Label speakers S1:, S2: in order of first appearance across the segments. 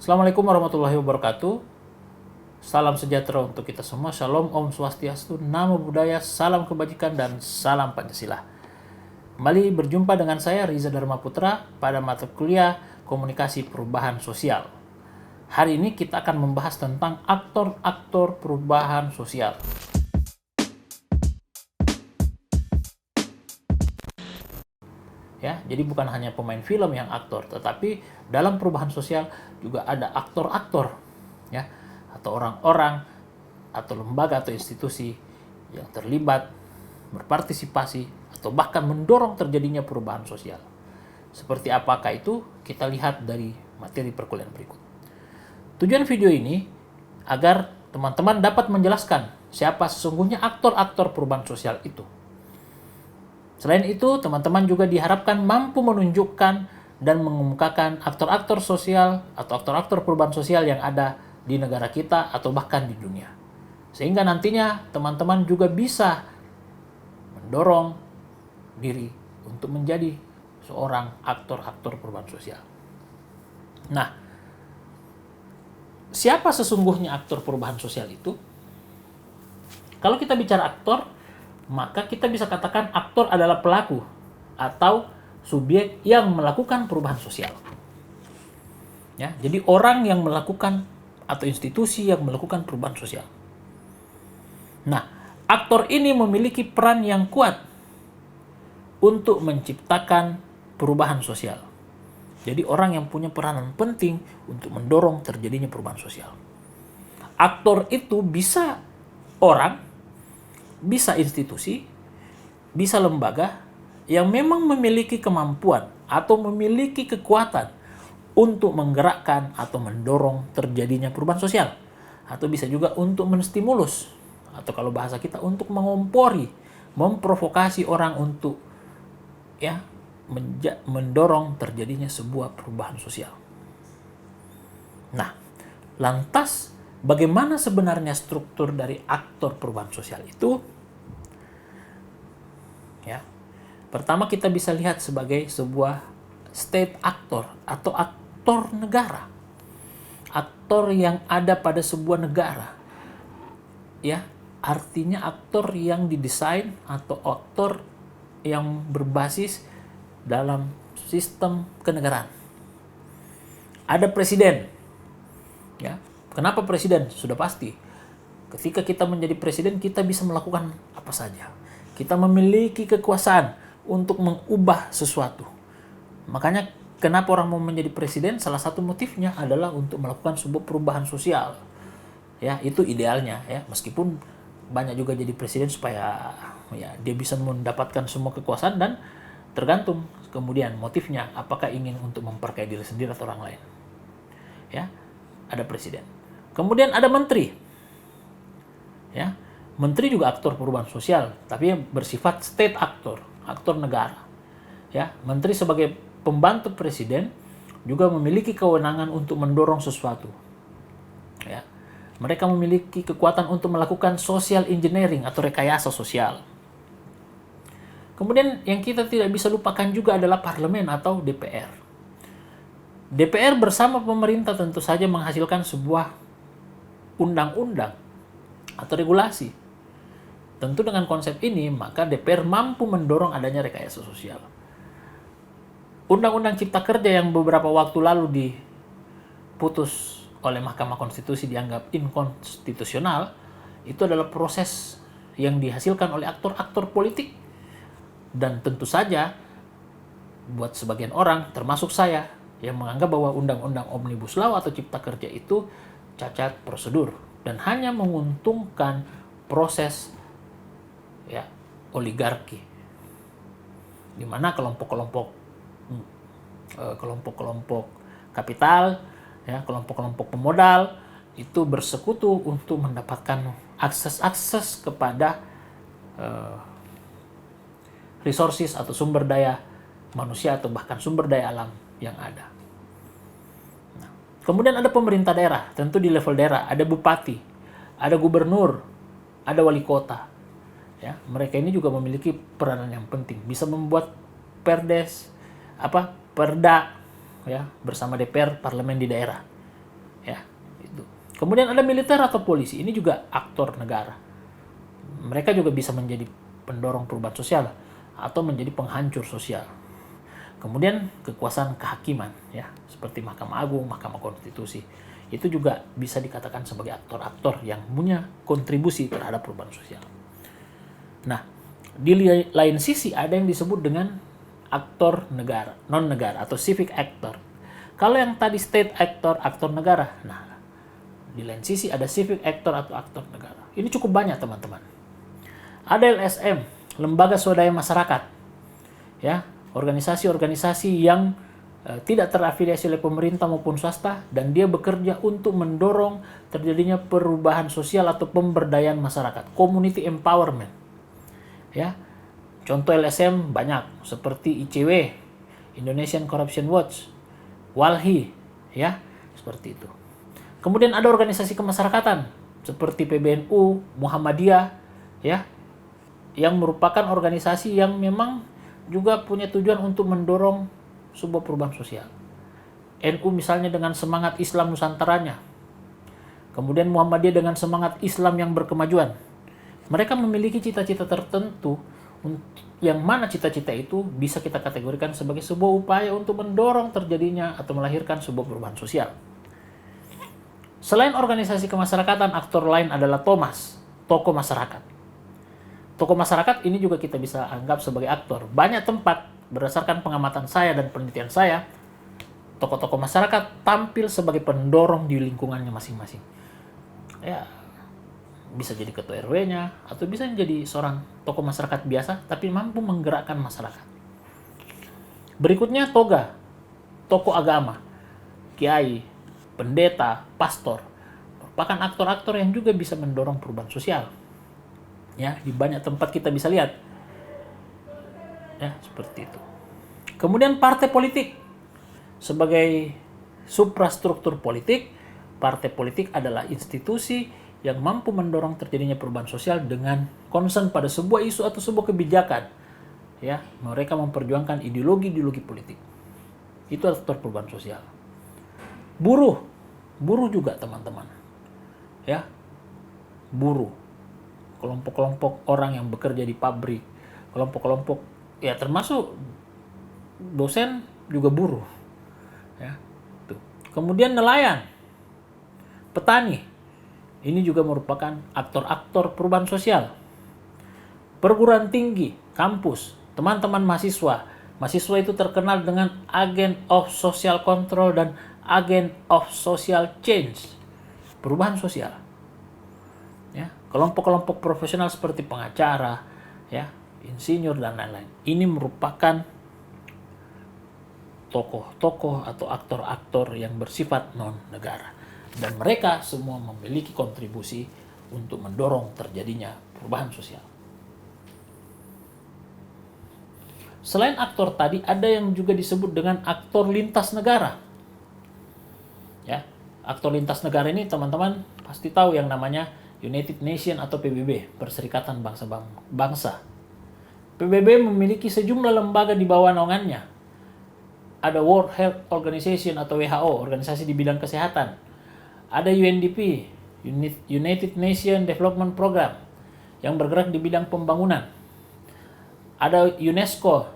S1: Assalamualaikum warahmatullahi wabarakatuh. Salam sejahtera untuk kita semua. Shalom, Om Swastiastu, Namo Buddhaya, salam kebajikan, dan salam Pancasila. Kembali berjumpa dengan saya, Riza Dharma Putra, pada mata kuliah Komunikasi Perubahan Sosial. Hari ini kita akan membahas tentang aktor-aktor perubahan sosial. Ya, jadi bukan hanya pemain film yang aktor, tetapi dalam perubahan sosial juga ada aktor-aktor, ya, atau orang-orang atau lembaga atau institusi yang terlibat, berpartisipasi, atau bahkan mendorong terjadinya perubahan sosial. Seperti apakah itu? Kita lihat dari materi perkuliahan berikut. Tujuan video ini agar teman-teman dapat menjelaskan siapa sesungguhnya aktor-aktor perubahan sosial itu. Selain itu, teman-teman juga diharapkan mampu menunjukkan dan mengemukakan aktor-aktor sosial atau aktor-aktor perubahan sosial yang ada di negara kita atau bahkan di dunia. Sehingga nantinya teman-teman juga bisa mendorong diri untuk menjadi seorang aktor-aktor perubahan sosial. Nah, siapa sesungguhnya aktor perubahan sosial itu? Kalau kita bicara aktor, maka kita bisa katakan aktor adalah pelaku atau subjek yang melakukan perubahan sosial. Ya, jadi orang yang melakukan atau institusi yang melakukan perubahan sosial. Nah, aktor ini memiliki peran yang kuat untuk menciptakan perubahan sosial. Jadi orang yang punya peranan penting untuk mendorong terjadinya perubahan sosial. Aktor itu bisa orang, bisa institusi, bisa lembaga yang memang memiliki kemampuan atau memiliki kekuatan untuk menggerakkan atau mendorong terjadinya perubahan sosial. Atau bisa juga untuk menstimulus, atau kalau bahasa kita untuk mengompori, memprovokasi orang untuk mendorong terjadinya sebuah perubahan sosial. Nah, lantas bagaimana sebenarnya struktur dari aktor perubahan sosial itu? Ya. Pertama kita bisa lihat sebagai sebuah state actor atau aktor negara. Aktor yang ada pada sebuah negara. Ya, artinya aktor yang didesain atau aktor yang berbasis dalam sistem kenegaraan. Ada presiden. Ya. Kenapa presiden? Sudah pasti. Ketika kita menjadi presiden, kita bisa melakukan apa saja. Kita memiliki kekuasaan untuk mengubah sesuatu. Makanya kenapa orang mau menjadi presiden? Salah satu motifnya adalah untuk melakukan sebuah perubahan sosial. Ya, itu idealnya ya. Meskipun banyak juga jadi presiden supaya dia bisa mendapatkan semua kekuasaan, dan tergantung kemudian motifnya, apakah ingin untuk memperkaya diri sendiri atau orang lain. Ya, ada presiden. Kemudian ada menteri. Ya, menteri juga aktor perubahan sosial, tapi bersifat state actor, aktor negara. Ya, menteri sebagai pembantu presiden juga memiliki kewenangan untuk mendorong sesuatu. Ya, mereka memiliki kekuatan untuk melakukan social engineering atau rekayasa sosial. Kemudian yang kita tidak bisa lupakan juga adalah parlemen atau DPR. DPR bersama pemerintah tentu saja menghasilkan sebuah undang-undang atau regulasi. Tentu dengan konsep ini, maka DPR mampu mendorong adanya rekayasa sosial. Undang-undang Cipta Kerja yang beberapa waktu lalu diputus oleh Mahkamah Konstitusi dianggap inkonstitusional, itu adalah proses yang dihasilkan oleh aktor-aktor politik. Dan tentu saja, buat sebagian orang, termasuk saya, yang menganggap bahwa Undang-Undang Omnibus Law atau Cipta Kerja itu cacat prosedur dan hanya menguntungkan proses oligarki, di mana kelompok-kelompok kapital, kelompok-kelompok pemodal itu bersekutu untuk mendapatkan akses kepada resources atau sumber daya manusia atau bahkan sumber daya alam yang ada. Nah, kemudian ada pemerintah daerah, tentu di level daerah ada bupati, ada gubernur, ada wali kota. Ya, mereka ini juga memiliki peranan yang penting, bisa membuat perda bersama DPR parlemen di daerah. Kemudian ada militer atau polisi, ini juga aktor negara. Mereka juga bisa menjadi pendorong perubahan sosial atau menjadi penghancur sosial. Kemudian kekuasaan kehakiman, ya, seperti Mahkamah Agung, Mahkamah Konstitusi, itu juga bisa dikatakan sebagai aktor-aktor yang punya kontribusi terhadap perubahan sosial. Nah, di lain sisi ada yang disebut dengan aktor negara, non negara atau civic actor. Kalau yang tadi state actor, aktor negara, nah di lain sisi ada civic actor atau aktor negara. Ini cukup banyak teman-teman. Ada LSM, lembaga swadaya masyarakat, ya, organisasi-organisasi yang tidak terafiliasi oleh pemerintah maupun swasta, dan dia bekerja untuk mendorong terjadinya perubahan sosial atau pemberdayaan masyarakat, community empowerment. Ya, contoh LSM banyak seperti ICW, Indonesian Corruption Watch, WALHI, ya, seperti itu. Kemudian ada organisasi kemasyarakatan seperti PBNU, Muhammadiyah, ya, yang merupakan organisasi yang memang juga punya tujuan untuk mendorong sebuah perubahan sosial. NU misalnya dengan semangat Islam Nusantaranya. Kemudian Muhammadiyah dengan semangat Islam yang berkemajuan. Mereka memiliki cita-cita tertentu yang mana cita-cita itu bisa kita kategorikan sebagai sebuah upaya untuk mendorong terjadinya atau melahirkan sebuah perubahan sosial. Selain organisasi kemasyarakatan, aktor lain adalah tokoh masyarakat. Tokoh masyarakat ini juga kita bisa anggap sebagai aktor. Banyak tempat, berdasarkan pengamatan saya dan penelitian saya, tokoh-tokoh masyarakat tampil sebagai pendorong di lingkungannya masing-masing. Ya, bisa jadi ketua RW-nya, atau bisa jadi seorang tokoh masyarakat biasa, tapi mampu menggerakkan masyarakat. Berikutnya tokoh agama, kiai, pendeta, pastor, merupakan aktor-aktor yang juga bisa mendorong perubahan sosial. Ya, di banyak tempat kita bisa lihat. Ya, seperti itu. Kemudian partai politik. Sebagai suprastruktur politik, partai politik adalah institusi yang mampu mendorong terjadinya perubahan sosial dengan concern pada sebuah isu atau sebuah kebijakan. Ya, mereka memperjuangkan ideologi-ideologi politik. Itu aktor perubahan sosial. Buruh juga teman-teman. Ya, buruh. Kelompok-kelompok orang yang bekerja di pabrik, kelompok-kelompok, ya termasuk dosen juga buruh. Ya, tuh. Kemudian nelayan, petani, ini juga merupakan aktor-aktor perubahan sosial. Perguruan tinggi, kampus, teman-teman mahasiswa. Mahasiswa itu terkenal dengan agent of social control dan agent of social change, perubahan sosial. Ya, kelompok-kelompok profesional seperti pengacara, ya, insinyur dan lain-lain. Ini merupakan tokoh-tokoh atau aktor-aktor yang bersifat non-negara. Dan mereka semua memiliki kontribusi untuk mendorong terjadinya perubahan sosial. Selain aktor tadi, ada yang juga disebut dengan aktor lintas negara. Ya, aktor lintas negara ini teman-teman pasti tahu yang namanya United Nations atau PBB, Perserikatan Bangsa. PBB memiliki sejumlah lembaga di bawah naungannya. Ada World Health Organization atau WHO, organisasi di bidang kesehatan. Ada UNDP, United Nations Development Program, yang bergerak di bidang pembangunan. Ada UNESCO,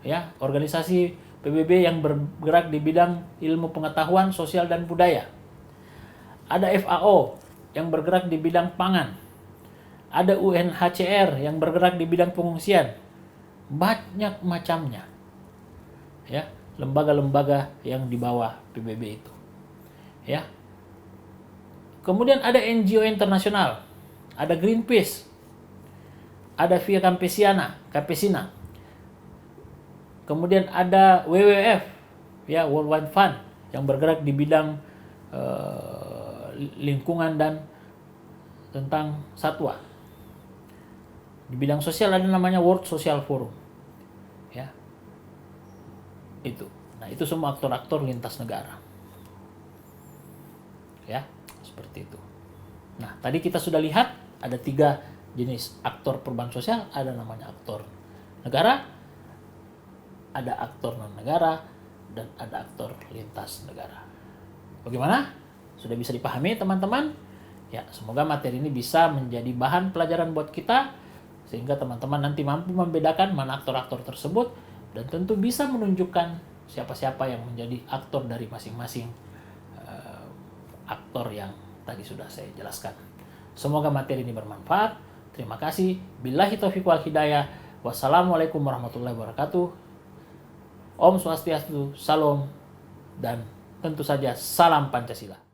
S1: ya, organisasi PBB yang bergerak di bidang ilmu pengetahuan, sosial, dan budaya. Ada FAO, yang bergerak di bidang pangan. Ada UNHCR yang bergerak di bidang pengungsian. Banyak macamnya. Ya, lembaga-lembaga yang di bawah PBB itu. Ya. Kemudian ada NGO internasional. Ada Greenpeace. Ada Via Campesina. Kemudian ada WWF, ya, World Wide Fund, yang bergerak di bidang lingkungan dan tentang satwa. Di bidang sosial ada namanya World Social Forum. Ya. Itu. Nah, itu semua aktor-aktor lintas negara. Ya, seperti itu. Nah, tadi kita sudah lihat ada 3 jenis aktor perubahan sosial, ada namanya aktor negara, ada aktor non negara, dan ada aktor lintas negara. Bagaimana? Sudah bisa dipahami teman-teman? Ya, semoga materi ini bisa menjadi bahan pelajaran buat kita, sehingga teman-teman nanti mampu membedakan mana aktor-aktor tersebut, dan tentu bisa menunjukkan siapa-siapa yang menjadi aktor dari masing-masing aktor yang tadi sudah saya jelaskan. Semoga materi ini bermanfaat. Terima kasih. Billahi taufiq wal hidayah. Wassalamualaikum warahmatullahi wabarakatuh. Om Swastiastu, Salam, dan tentu saja salam Pancasila.